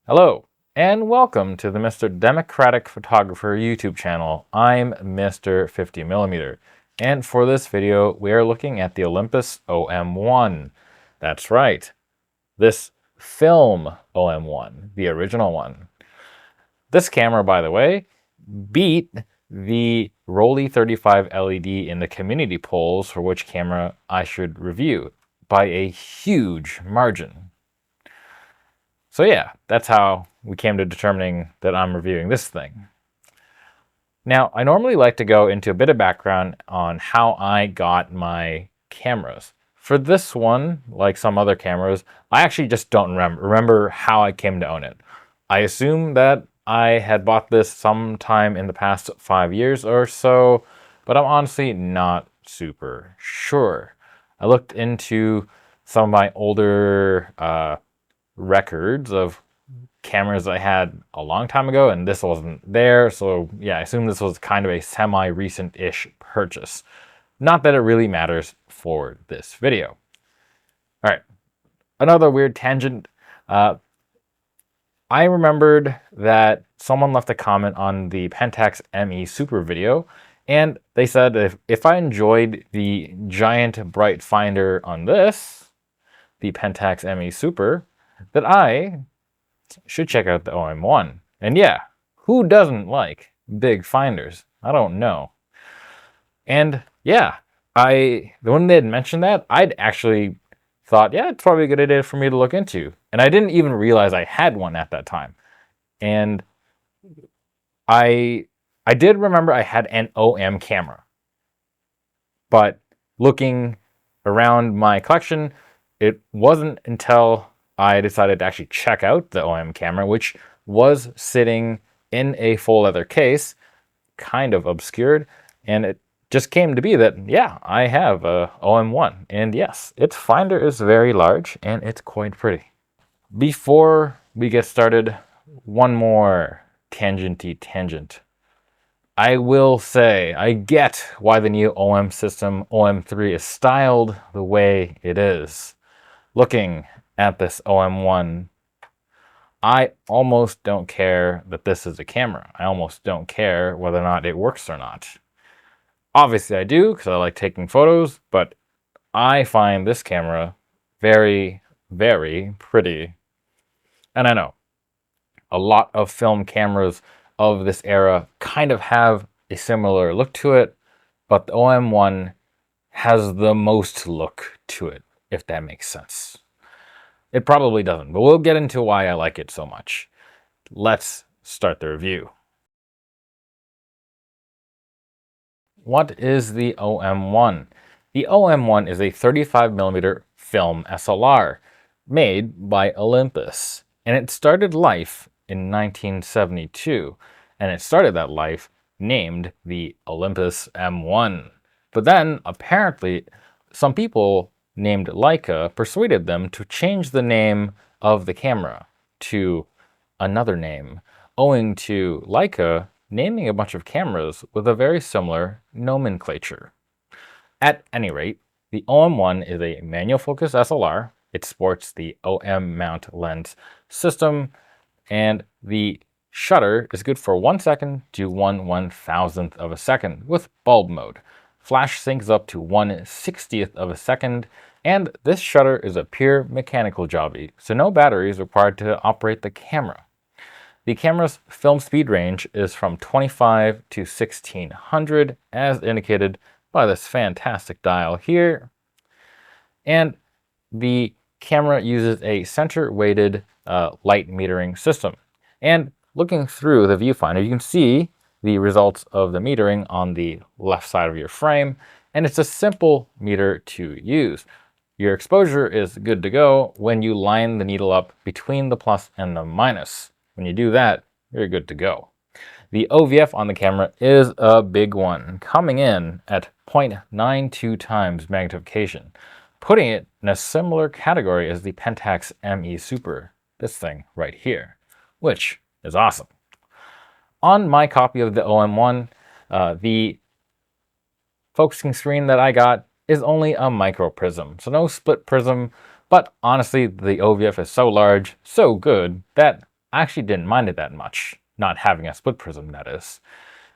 Hello, and welcome to the Mr. Democratic Photographer YouTube channel. I'm Mr. 50mm, and for this video, we are looking at the Olympus OM1. That's right, this film OM1, the original one. This camera, by the way, beat the Rollei 35 LED in the community polls for which camera I should review by a huge margin. So yeah, that's how we came to determining that I'm reviewing this thing. Now, I normally like to go into a bit of background on how I got my cameras. For this one, like some other cameras, I actually just don't remember how I came to own it. I assume that I had bought this sometime in the past 5 years or so, but I'm honestly not super sure. I looked into some of my older records of cameras I had a long time ago, and this wasn't there. So yeah, I assume this was kind of a semi-recent-ish purchase. Not that it really matters for this video. All right, another weird tangent. I remembered that someone left a comment on the Pentax ME Super video, and they said if I enjoyed the giant bright finder on this, the Pentax ME Super, that I should check out the OM1. And yeah, who doesn't like big finders? I don't know. And yeah, when they had mentioned that, I'd actually thought, yeah, it's probably a good idea for me to look into. And I didn't even realize I had one at that time. And I did remember I had an OM camera. But looking around my collection, it wasn't until I decided to actually check out the OM camera, which was sitting in a full leather case, kind of obscured, and it just came to be that, yeah, I have a OM1, and yes, its finder is very large, and it's quite pretty. Before we get started, one more tangent. I will say, I get why the new OM system, OM3, is styled the way it is. Looking at this OM1, I almost don't care that this is a camera. I almost don't care whether or not it works or not. Obviously I do, because I like taking photos, but I find this camera very, very pretty. And I know, a lot of film cameras of this era kind of have a similar look to it, but the OM1 has the most look to it, if that makes sense. It probably doesn't, but we'll get into why I like it so much. Let's start the review. What is the OM1? The OM1 is a 35mm film SLR made by Olympus, and it started life in 1972, and it started that life named the Olympus M1. But then, apparently, some people named Leica persuaded them to change the name of the camera to another name, owing to Leica naming a bunch of cameras with a very similar nomenclature. At any rate, the OM1 is a manual focus SLR. It sports the OM mount lens system, and the shutter is good for 1 second to 1/1000th of a second with bulb mode. Flash syncs up to 1/60th of a second, and this shutter is a pure mechanical jobby, so no battery is required to operate the camera. The camera's film speed range is from 25 to 1600, as indicated by this fantastic dial here. And the camera uses a center-weighted light metering system. And looking through the viewfinder, you can see the results of the metering on the left side of your frame, and it's a simple meter to use. Your exposure is good to go when you line the needle up between the plus and the minus. When you do that, you're good to go. The OVF on the camera is a big one, coming in at 0.92 times magnification, putting it in a similar category as the Pentax ME Super, this thing right here, which is awesome. On my copy of the OM1, the focusing screen that I got is only a micro prism, so no split prism, but honestly, the OVF is so large, so good, that I actually didn't mind it that much, not having a split prism, that is.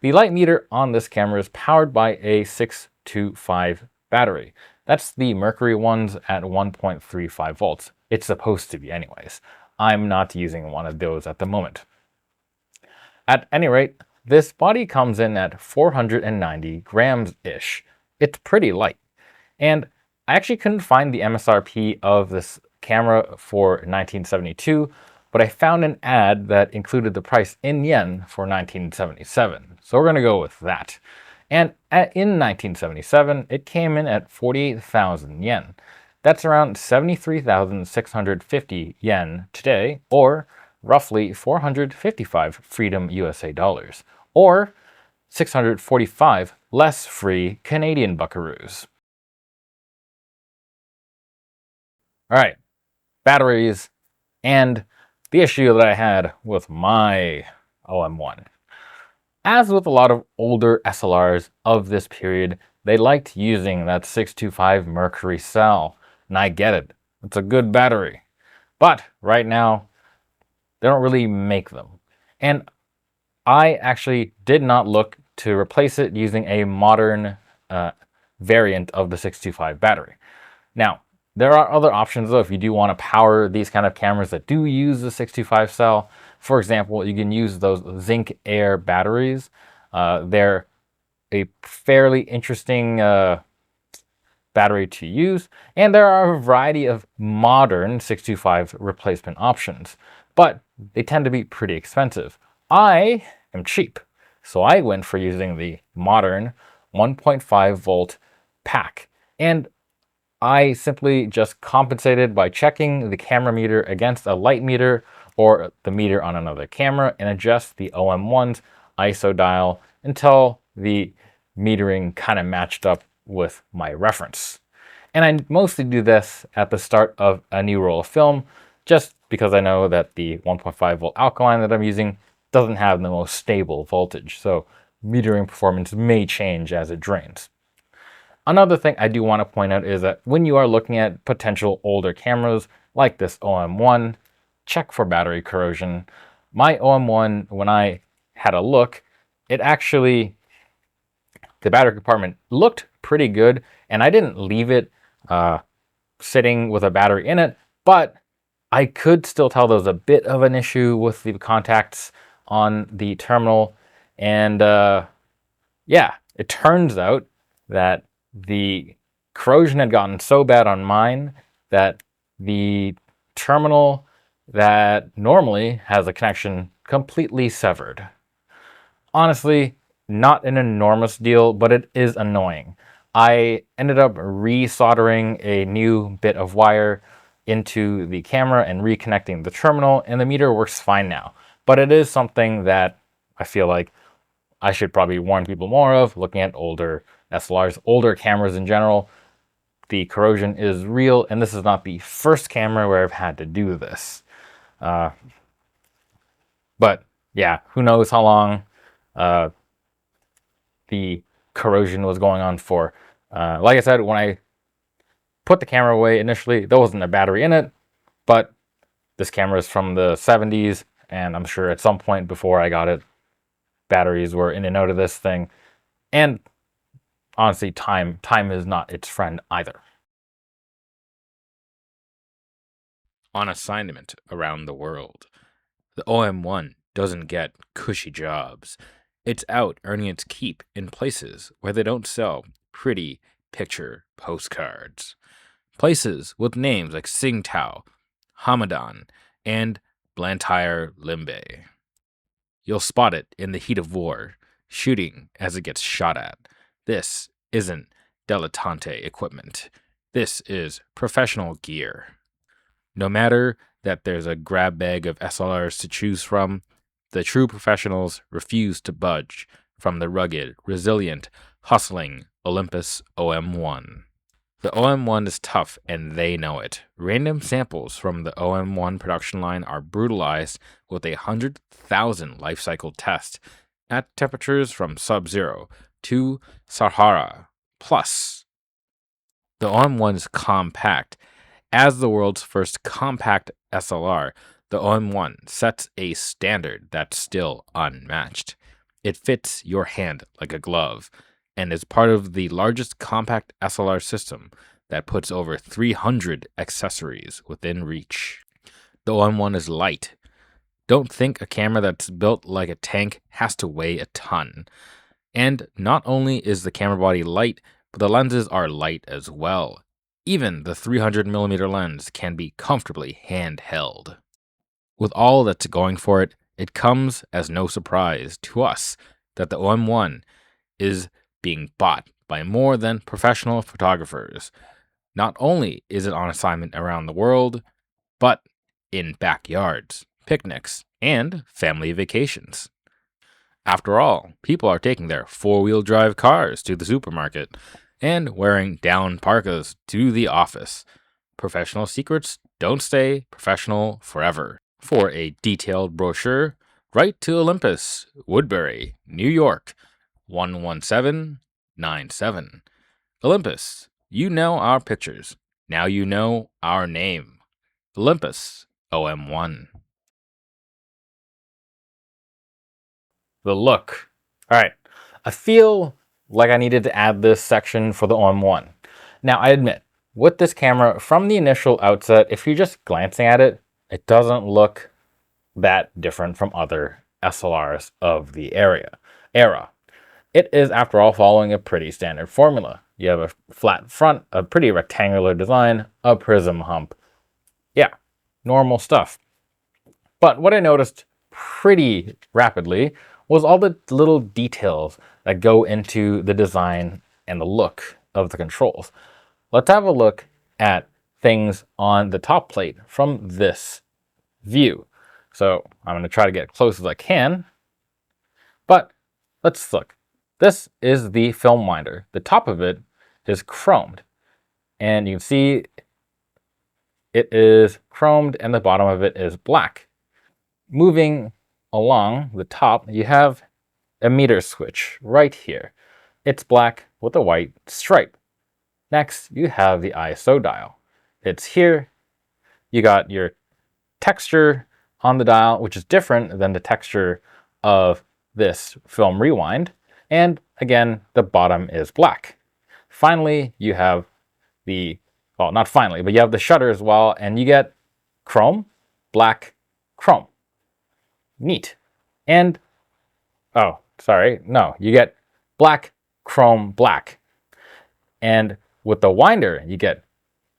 The light meter on this camera is powered by a 625 battery. That's the mercury ones at 1.35 volts. It's supposed to be anyways. I'm not using one of those at the moment. At any rate, this body comes in at 490 grams-ish. It's pretty light. And I actually couldn't find the MSRP of this camera for 1972, but I found an ad that included the price in yen for 1977. So we're going to go with that. And in 1977, it came in at 48,000 yen. That's around 73,650 yen today, or roughly 455 Freedom USA dollars, or 645 less free Canadian buckaroos. All right, batteries, and the issue that I had with my OM1. As with a lot of older SLRs of this period, they liked using that 625 mercury cell, and I get it. It's a good battery. But right now, they don't really make them. And I actually did not look to replace it using a modern variant of the 625 battery. Now, there are other options though if you do want to power these kind of cameras that do use the 625 cell. For example, you can use those zinc air batteries. They're a fairly interesting battery to use, and there are a variety of modern 625 replacement options, but they tend to be pretty expensive. I am cheap, so I went for using the modern 1.5 volt pack, and I simply just compensated by checking the camera meter against a light meter or the meter on another camera and adjust the OM1's ISO dial until the metering kind of matched up with my reference. And I mostly do this at the start of a new roll of film, just because I know that the 1.5 volt alkaline that I'm using doesn't have the most stable voltage, so metering performance may change as it drains. Another thing I do want to point out is that when you are looking at potential older cameras like this OM1, check for battery corrosion. My OM1, when I had a look, it actually, the battery compartment looked pretty good, and I didn't leave it sitting with a battery in it, but I could still tell there was a bit of an issue with the contacts on the terminal, and yeah, it turns out that the corrosion had gotten so bad on mine that the terminal that normally has a connection completely severed. Honestly, not an enormous deal, but it is annoying. I ended up resoldering a new bit of wire into the camera and reconnecting the terminal, and the meter works fine now. But it is something that I feel like I should probably warn people more of, looking at older SLRs, older cameras in general. The corrosion is real, and this is not the first camera where I've had to do this. But yeah, who knows how long the corrosion was going on for. Like I said, when I put the camera away initially, there wasn't a battery in it, but this camera is from the 70s, and I'm sure at some point before I got it, batteries were in and out of this thing. And honestly, time is not its friend either. On assignment around the world, the OM1 doesn't get cushy jobs. It's out earning its keep in places where they don't sell pretty picture postcards. Places with names like Tsingtao, Hamadan, and Blantyre Limbe. You'll spot it in the heat of war, shooting as it gets shot at. This isn't dilettante equipment. This is professional gear. No matter that there's a grab bag of SLRs to choose from, the true professionals refuse to budge from the rugged, resilient, hustling Olympus OM1. The OM1 is tough, and they know it. Random samples from the OM1 production line are brutalized with a 100,000 life cycle test at temperatures from sub-zero to Sahara plus. The OM1 is compact. As the world's first compact SLR, The OM1 sets a standard that's still unmatched. It fits your hand like a glove and is part of the largest compact SLR system that puts over 300 accessories within reach. The OM1 is light. Don't think a camera that's built like a tank has to weigh a ton. And not only is the camera body light, but the lenses are light as well. Even the 300mm lens can be comfortably handheld. With all that's going for it, it comes as no surprise to us that the OM1 is being bought by more than professional photographers. Not only is it on assignment around the world, but in backyards, picnics, and family vacations. After all, people are taking their four-wheel drive cars to the supermarket and wearing down parkas to the office. Professional secrets don't stay professional forever. For a detailed brochure, write to Olympus, Woodbury, New York, 11797. Olympus, you know our pictures. Now you know our name. Olympus, OM1. The look. All right. I feel like I needed to add this section for the OM1. Now, I admit, with this camera, from the initial outset, if you're just glancing at it, it doesn't look that different from other SLRs of the era. It is, after all, following a pretty standard formula. You have a flat front, a pretty rectangular design, a prism hump. Yeah, normal stuff. But what I noticed pretty rapidly was all the little details that go into the design and the look of the controls. Let's have a look at things on the top plate from this view. So I'm going to try to get as close as I can, but let's look. This is the film winder. The top of it is chromed, and you can see it is chromed and the bottom of it is black. Moving along the top, you have a meter switch right here. It's black with a white stripe. Next, you have the ISO dial. It's here. You got your texture on the dial, which is different than the texture of this film rewind. And again, the bottom is black. Finally, you have well, not finally, but you have the shutter as well, and you get chrome, black, chrome. Neat. And, oh, sorry, no, you get black, chrome, black. And with the winder, you get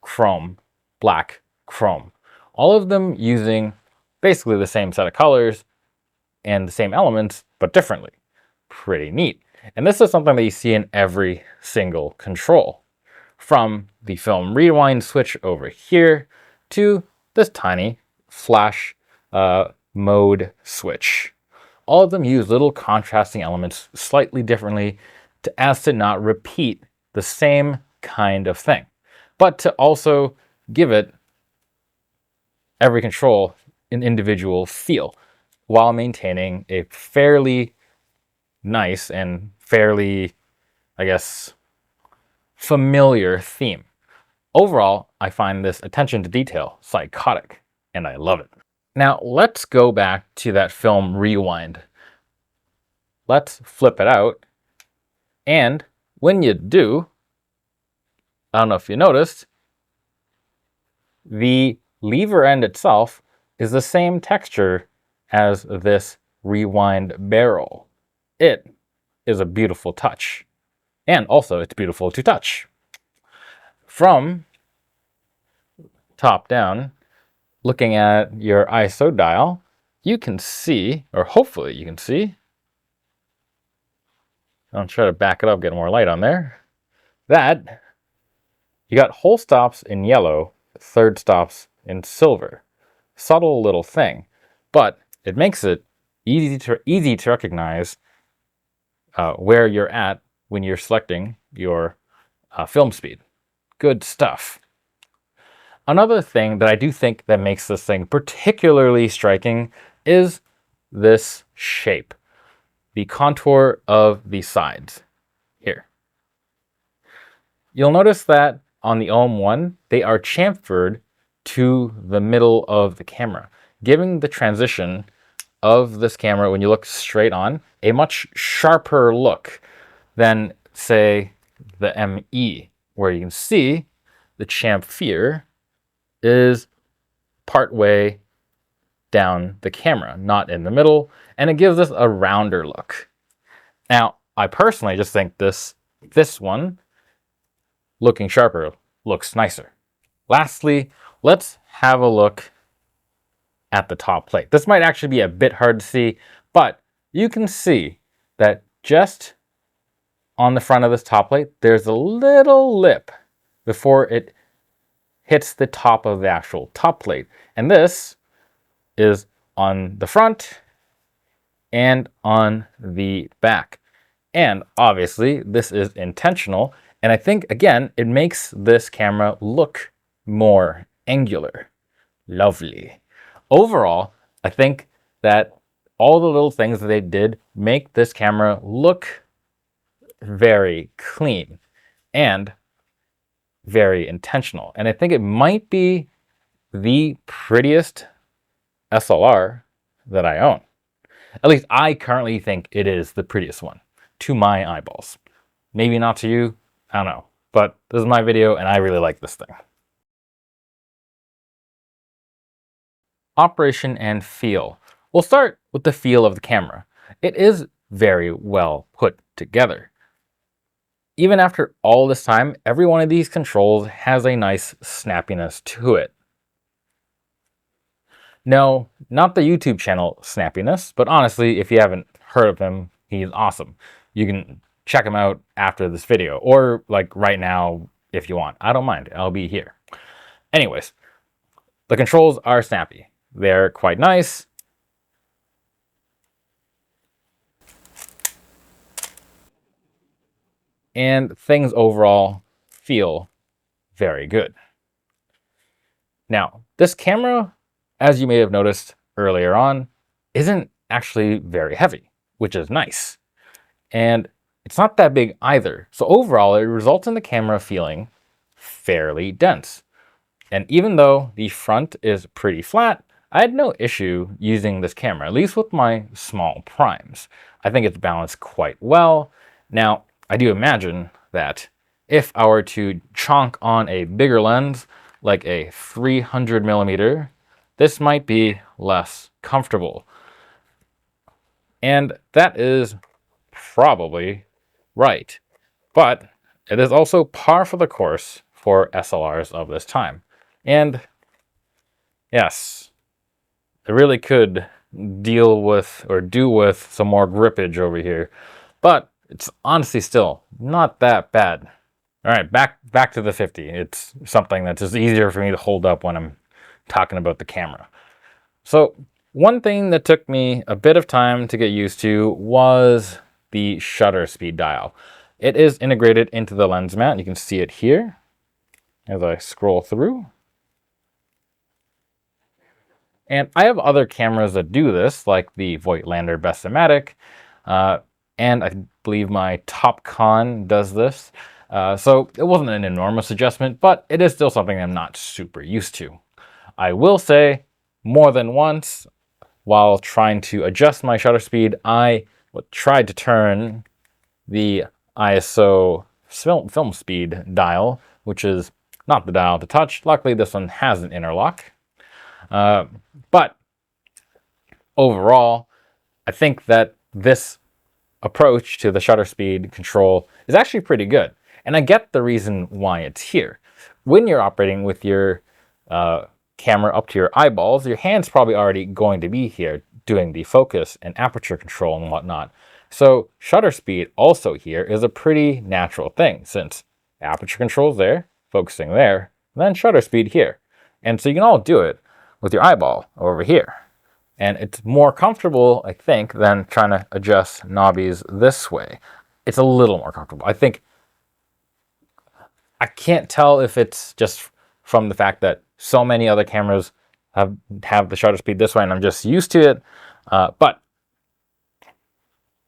chrome, black, chrome. All of them using basically the same set of colors and the same elements, but differently. Pretty neat. And this is something that you see in every single control. From the film rewind switch over here to this tiny flash mode switch. All of them use little contrasting elements slightly differently as to not repeat the same kind of thing, but to also give it every control an individual feel while maintaining a fairly nice and fairly, I guess, familiar theme. Overall, I find this attention to detail psychotic, and I love it. Now, let's go back to that film rewind. Let's flip it out, and when you do, I don't know if you noticed, the lever end itself is the same texture as this rewind barrel. It is a beautiful touch. And also, it's beautiful to touch. From top down, looking at your ISO dial, you can see, or hopefully you can see, I'll try to back it up, get more light on there, that you got whole stops in yellow, third stops in silver. Subtle little thing, but it makes it easy to recognize where you're at when you're selecting your film speed. Good stuff. Another thing that I do think that makes this thing particularly striking is this shape, the contour of the sides here. You'll notice that on the OM1, they are chamfered to the middle of the camera. giving the transition of this camera, when you look straight on, a much sharper look than, say, the ME, where you can see the chamfer is partway down the camera, not in the middle, and it gives us a rounder look. Now, I personally just think this one, looking sharper, looks nicer. Lastly, let's have a look at the top plate. This might actually be a bit hard to see, but you can see that just on the front of this top plate, there's a little lip before it hits the top of the actual top plate. And this is on the front and on the back. And obviously, this is intentional. And I think, again, it makes this camera look more angular. Lovely. Overall, I think that all the little things that they did make this camera look very clean and very intentional. And I think it might be the prettiest SLR that I own. At least I currently think it is the prettiest one to my eyeballs. Maybe not to you, I don't know. But this is my video and I really like this thing. Operation and feel. We'll start with the feel of the camera. It is very well put together. Even after all this time, every one of these controls has a nice snappiness to it. No, not the YouTube channel snappiness, but honestly, if you haven't heard of him, he's awesome. You can check him out after this video, or like right now if you want. I don't mind, I'll be here. Anyways, the controls are snappy. They're quite nice. And things overall feel very good. Now, this camera, as you may have noticed earlier on, isn't actually very heavy, which is nice. And it's not that big either. So overall, it results in the camera feeling fairly dense. And even though the front is pretty flat, I had no issue using this camera, at least with my small primes. I think it's balanced quite well. Now, I do imagine that if I were to chonk on a bigger lens, like a 300mm, this might be less comfortable. And that is probably right. But it is also par for the course for SLRs of this time. And yes, it really could deal with or do with some more grippage over here. But it's honestly still not that bad. All right, back to the 50. It's something that's just easier for me to hold up when I'm talking about the camera. So one thing that took me a bit of time to get used to was the shutter speed dial. It is integrated into the lens mount. You can see it here as I scroll through. And I have other cameras that do this, like the Voigtlander Best-O-Matic, and I believe my Topcon does this. So it wasn't an enormous adjustment, but it is still something I'm not super used to. I will say, more than once, while trying to adjust my shutter speed, I tried to turn the ISO film speed dial, which is not the dial to touch. Luckily, this one has an interlock. But overall, I think that this approach to the shutter speed control is actually pretty good. And I get the reason why it's here. When you're operating with your camera up to your eyeballs, your hand's probably already going to be here doing the focus and aperture control and whatnot. So shutter speed also here is a pretty natural thing, since aperture control is there, focusing there, and then shutter speed here. And so you can all do it with your eyeball over here. And it's more comfortable, I think, than trying to adjust knobbies this way. It's a little more comfortable. I think, I can't tell if it's just from the fact that so many other cameras have the shutter speed this way and I'm just used to it. But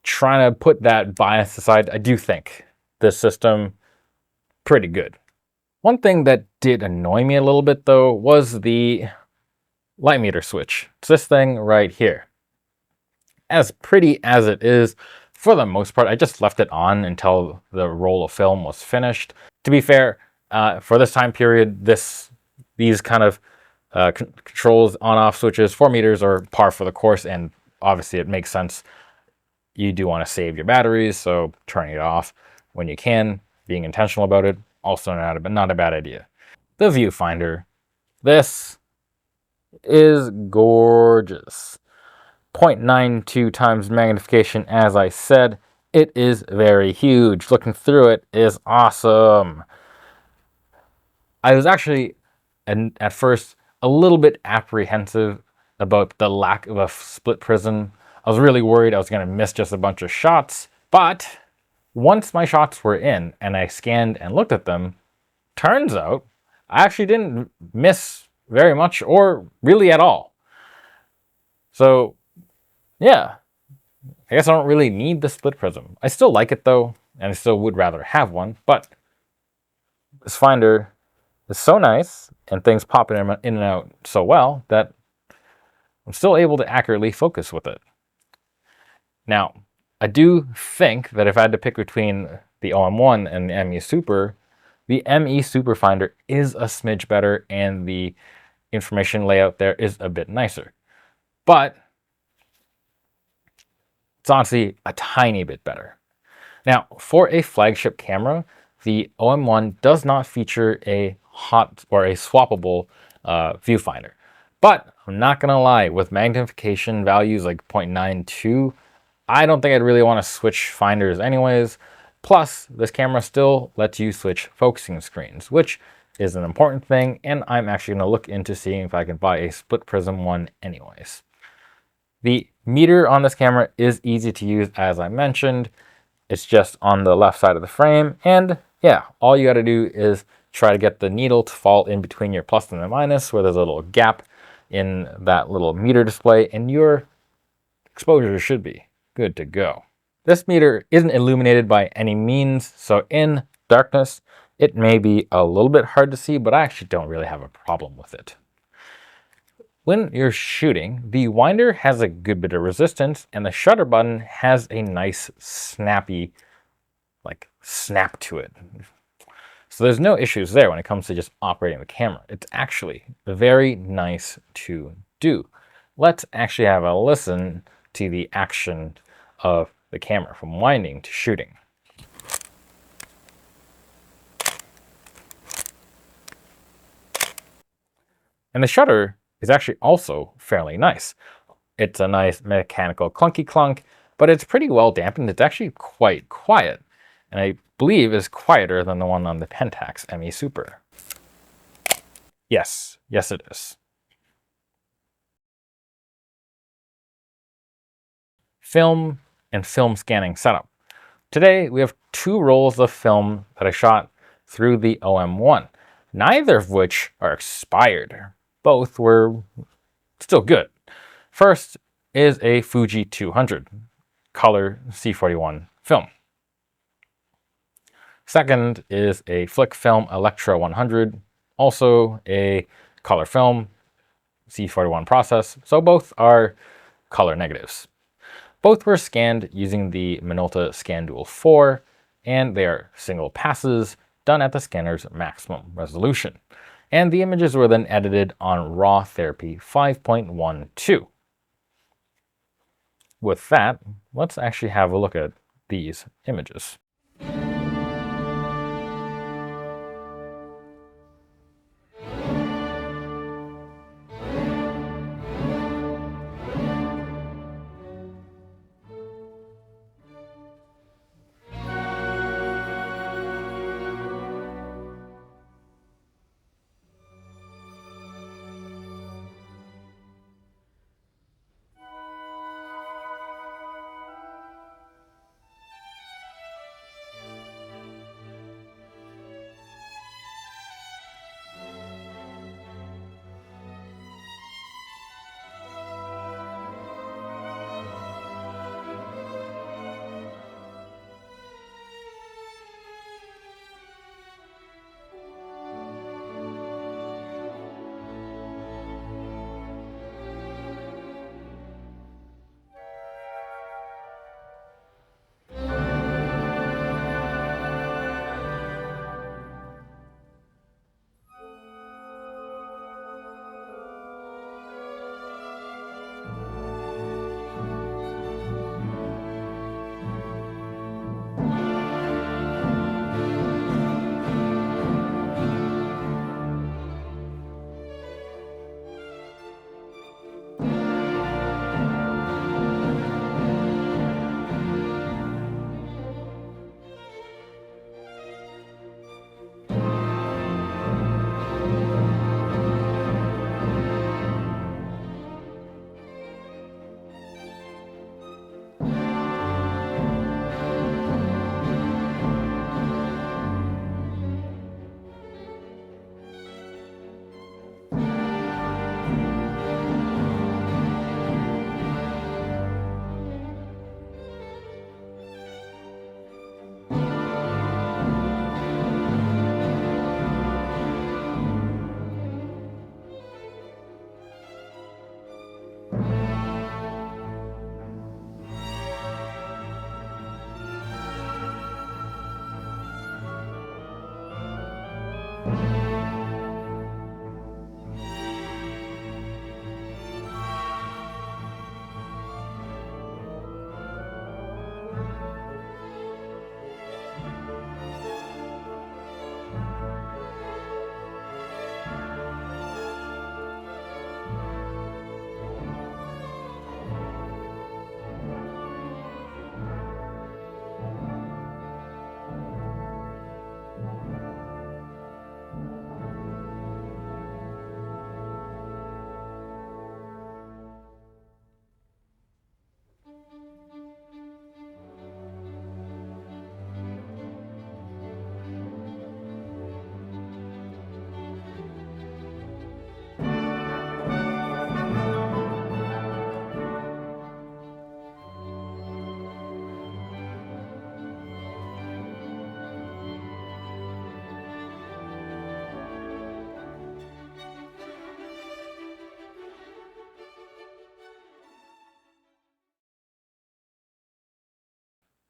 trying to put that bias aside, I do think this system pretty good. One thing that did annoy me a little bit though was the light meter switch. It's this thing right here. As pretty as it is, for the most part, I just left it on until the roll of film was finished. To be fair, for this time period, these kind of controls, on-off switches, 4 meters are par for the course, and obviously it makes sense. You do want to save your batteries, so turning it off when you can, being intentional about it, also not a bad idea. The viewfinder. This is gorgeous. 0.92 times magnification, as I said. It is very huge. Looking through it is awesome. I was actually, at first, a little bit apprehensive about the lack of a split prism. I was really worried I was going to miss just a bunch of shots, but once my shots were in and I scanned and looked at them, turns out I actually didn't miss very much or really at all. So, yeah, I guess I don't really need the split prism. I still like it though, and I still would rather have one, but this finder is so nice and things pop in and out so well that I'm still able to accurately focus with it. Now, I do think that if I had to pick between the OM1 and the ME Super, the ME Super finder is a smidge better and the information layout there is a bit nicer. But it's honestly a tiny bit better. Now, for a flagship camera, the OM1 does not feature a hot or a swappable viewfinder. But I'm not gonna lie, with magnification values like 0.92, I don't think I'd really want to switch finders anyways. Plus, this camera still lets you switch focusing screens, which is an important thing, and I'm actually going to look into seeing if I can buy a split prism one anyways. The meter on this camera is easy to use, as I mentioned. It's just on the left side of the frame, and yeah, all you got to do is try to get the needle to fall in between your plus and the minus, where there's a little gap in that little meter display, and your exposure should be good to go. This meter isn't illuminated by any means, so in darkness, it may be a little bit hard to see, but I actually don't really have a problem with it. When you're shooting, the winder has a good bit of resistance, and the shutter button has a nice snappy, snap to it. So there's no issues there when it comes to just operating the camera. It's actually very nice to do. Let's actually have a listen to the action of the camera from winding to shooting. And the shutter is actually also fairly nice. It's a nice mechanical clunky clunk, but it's pretty well dampened. It's actually quite quiet, and I believe is quieter than the one on the Pentax ME Super. Yes, it is. Film and film scanning setup. Today, we have 2 rolls of film that I shot through the OM1, neither of which are expired. Both were still good. First is a Fuji 200 color C41 film. Second is a Flic film Electra 100, also a color film C41 process, so both are color negatives. Both were scanned using the Minolta ScanDual 4, and they are single passes done at the scanner's maximum resolution. And the images were then edited on Raw Therapy 5.12. With that, let's actually have a look at these images.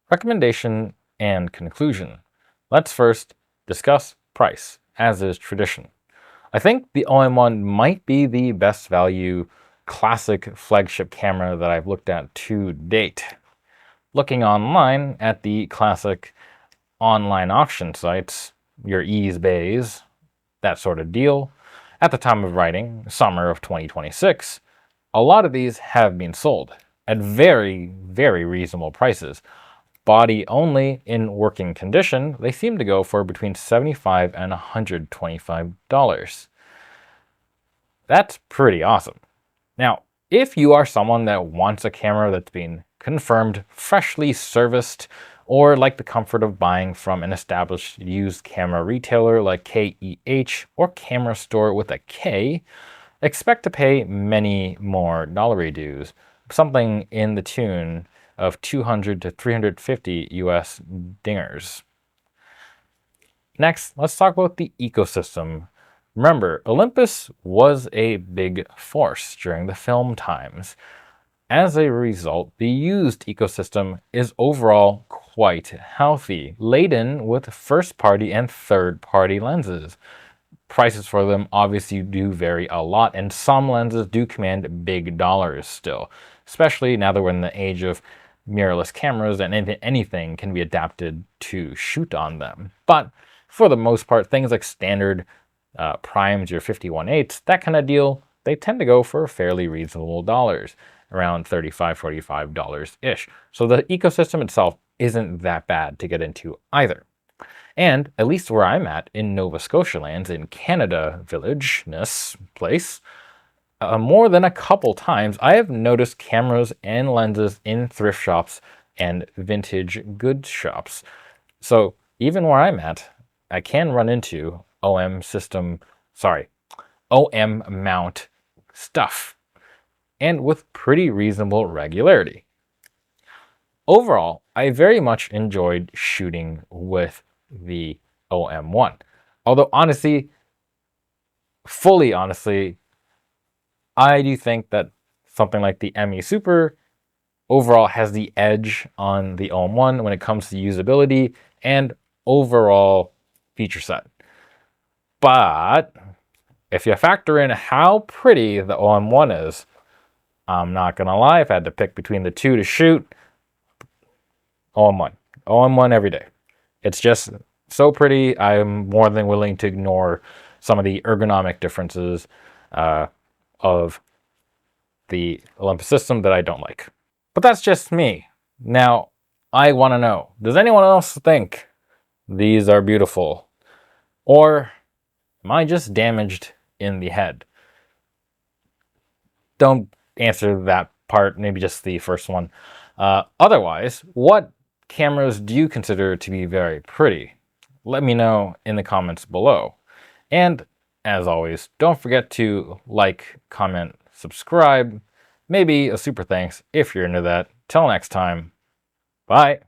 Recommendation and conclusion. Let's first discuss price, as is tradition. I think the OM1 might be the best value classic flagship camera that I've looked at to date. Looking online at the classic online auction sites, your eBays, that sort of deal, at the time of writing, summer of 2026, a lot of these have been sold at very, very reasonable prices. Body only in working condition, they seem to go for between $75 and $125. That's pretty awesome. Now, if you are someone that wants a camera that's been confirmed, freshly serviced, or like the comfort of buying from an established used camera retailer like KEH or Camera Store with a K, expect to pay many more dollary dues, something in the tune of 200 to 350 US dingers. Next, let's talk about the ecosystem. Remember, Olympus was a big force during the film times. As a result, the used ecosystem is overall quite healthy, laden with first-party and third-party lenses. Prices for them obviously do vary a lot, and some lenses do command big dollars still, especially now that we're in the age of mirrorless cameras and anything can be adapted to shoot on them. But for the most part, things like standard primes, your 51/8, that kind of deal, they tend to go for fairly reasonable dollars, around $35, $45-ish. So the ecosystem itself isn't that bad to get into either. And at least where I'm at in Nova Scotia lands, in Canada Village-ness place, more than a couple times, I have noticed cameras and lenses in thrift shops and vintage goods shops. So even where I'm at, I can run into OM mount stuff, and with pretty reasonable regularity. Overall, I very much enjoyed shooting with the OM1. Although fully honestly, I do think that something like the ME Super overall has the edge on the OM1 when it comes to usability and overall feature set. But if you factor in how pretty the OM1 is, I'm not gonna lie, if I had to pick between the two to shoot, OM1. OM1 every day. It's just so pretty, I'm more than willing to ignore some of the ergonomic differences of the Olympus system that I don't like. But that's just me. Now, I want to know, does anyone else think these are beautiful? Or am I just damaged in the head? Don't answer that part, maybe just the first one. Otherwise, what cameras do you consider to be very pretty? Let me know in the comments below. And as always, don't forget to like, comment, subscribe, maybe a super thanks if you're into that. Till next time, bye.